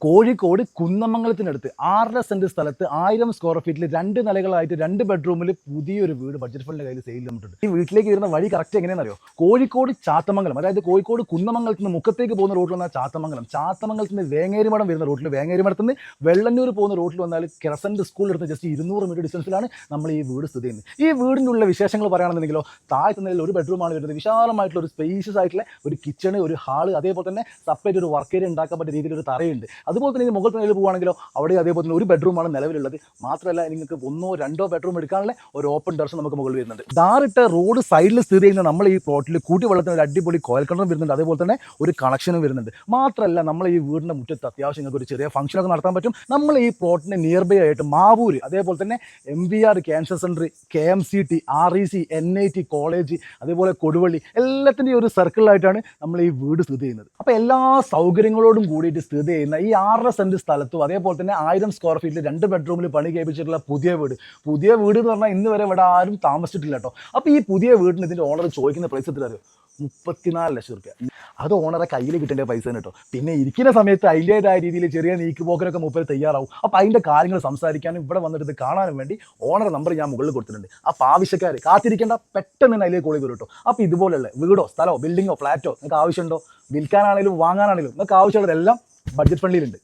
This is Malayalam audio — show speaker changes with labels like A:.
A: കോഴിക്കോട് കുന്നമംഗലത്തിനടുത്ത് 6.5 സെന്റ് സ്ഥലത്ത് 1000 സ്ക്വയർ ഫീറ്റിൽ 2 നിലകളായിട്ട് 2 ബെഡ്റൂമിൽ പുതിയൊരു വീട് ബഡ്ജറ്റ് ഫണ്ടിന്റെ കയ്യിൽ സെയിൽ ചെയ്തിട്ടുണ്ട്. ഈ വീട്ടിലേക്ക് വരുന്ന വഴി കറക്റ്റ് എങ്ങനെയാണെന്ന് അറിയോ? കോഴിക്കോട് ചാത്തമംഗലം, അതായത് കോഴിക്കോട് കുന്നമംഗലത്ത് നിന്ന് മുക്കത്തേക്ക് പോകുന്ന റോഡിൽ വന്നാൽ ചാത്തമംഗലത്ത് നിന്ന് വേങ്ങേരിമഠം വരുന്ന റോഡിൽ, വേങ്ങേരിമഠത്ത് നിന്ന് വെള്ളന്നൂർ പോകുന്ന റോഡിൽ വന്നാൽ ക്രസന്റ് സ്കൂളിൽ എടുത്ത് ജസ്റ്റ് 200 മീറ്റർ ഡിസ്റ്റൻസിലാണ് നമ്മൾ ഈ വീട് സ്ഥിതി ചെയ്യുന്നത്. ഈ വീടിൻ്റെ ഉള്ള വിശേഷങ്ങൾ പറയുകയാണെന്നുണ്ടെങ്കിലോ, താഴത്തെ നിലയിൽ ഒരു ബെഡ്റൂമാണ് വരുന്നത്. വിശാലമായിട്ടുള്ള ഒരു സ്പേഷ്യസ് ആയിട്ടുള്ള ഒരു കിച്ചണ്, ഒരു ഹാള്, അതേപോലെ തന്നെ സെപ്പറേറ്റ് ഒരു വർക്ക് ഏരിയ ഉണ്ടാക്കാൻ പറ്റിയ രീതിയിൽ ഒരു തറയുണ്ട്. അതുപോലെ തന്നെ മുകളിൽ നിലയിൽ പോകുകയാണെങ്കിലോ അവിടെ അതേപോലെ തന്നെ ഒരു ബെഡ്റൂമാണ് നിലവിലുള്ളത്. മാത്രമല്ല നിങ്ങൾക്ക് 1-2 ബെഡ്റൂം എടുക്കാനുള്ള ഒരു ഓപ്പൺ ടെറസ് നമുക്ക് മുകളിൽ വരുന്നുണ്ട്. ധാറിട്ട റോഡ് സൈഡിൽ സ്ഥിതി ചെയ്യുന്ന നമ്മൾ ഈ പ്ലോട്ടിൽ കൂട്ടി വെള്ളത്തിന് ഒരു അടിപൊളി കോയൽ കിണറും വരുന്നുണ്ട്. അതേപോലെ തന്നെ ഒരു കണക്ഷനും വരുന്നുണ്ട്. മാത്രമല്ല നമ്മൾ ഈ വീടിൻ്റെ മുറ്റത്ത് അത്യാവശ്യം നിങ്ങൾക്ക് ഒരു ചെറിയ ഫംഗ്ഷനൊക്കെ നടത്താൻ പറ്റും. നമ്മൾ ഈ പ്ലോട്ടിന് നിയർ ബൈ ആയിട്ട് മാവൂര്, അതേപോലെ തന്നെ MVR cancer centre, KMCT, REC, NIT college, അതേപോലെ കൊടുവള്ളി, എല്ലാത്തിൻ്റെയും ഒരു സർക്കിളായിട്ടാണ് നമ്മൾ ഈ വീട് സ്ഥിതി ചെയ്യുന്നത്. അപ്പോൾ എല്ലാ സൗകര്യങ്ങളോടും കൂടിയിട്ട് സ്ഥിതി ചെയ്യുന്ന ഈ 6.5 സെന്റ് സ്ഥലത്തും അതേപോലെ തന്നെ 1000 സ്ക്വയർ ഫീറ്റിൽ 2 ബെഡ്റൂമിൽ പണി കഴിപ്പിച്ചിട്ടുള്ള പുതിയ വീട് എന്ന് പറഞ്ഞാൽ ഇന്ന് വരെ ഇവിടെ ആരും താമസിച്ചിട്ടില്ല കേട്ടോ. അപ്പോൾ ഈ പുതിയ വീടിന് ഇതിൻ്റെ ഓണർ ചോദിക്കുന്ന പ്രൈസ് എത്ര അറിയോ? 34 ലക്ഷം രൂപ. അത് ഓണറെ കയ്യിൽ കിട്ടേണ്ട പൈസ കേട്ടോ. പിന്നെ ഇരിക്കുന്ന സമയത്ത് അതിൻ്റേതായ രീതിയിൽ ചെറിയ നീക്കുപോക്കരൊക്കെ മൂപ്പര് തയ്യാറാവും. അപ്പോൾ അതിൻ്റെ കാര്യങ്ങൾ സംസാരിക്കാനും ഇവിടെ വന്നിട്ട് ഇത് കാണാനും വേണ്ടി ഓണർ നമ്പർ ഞാൻ മുകളിൽ കൊടുത്തിട്ടുണ്ട്. അപ്പോൾ ആവശ്യക്കാർ കാത്തിരിക്കേണ്ട, പെട്ടെന്ന് തന്നെ അതിലേക്ക് കോളി വരും കേട്ടോ. അപ്പോൾ ഇതുപോലെയുള്ള വീടോ സ്ഥലമോ ബിൽഡിങ്ങോ ഫ്ലാറ്റോ നിങ്ങൾക്ക് ആവശ്യമുണ്ടോ, വിൽക്കാനാണെങ്കിലും വാങ്ങാനാണെങ്കിലും നിങ്ങൾക്ക് ആവശ്യമുള്ളതെല്ലാം ബഡ്ജറ്റ് ഫ്രണ്ട്ലിയിലുണ്ട്.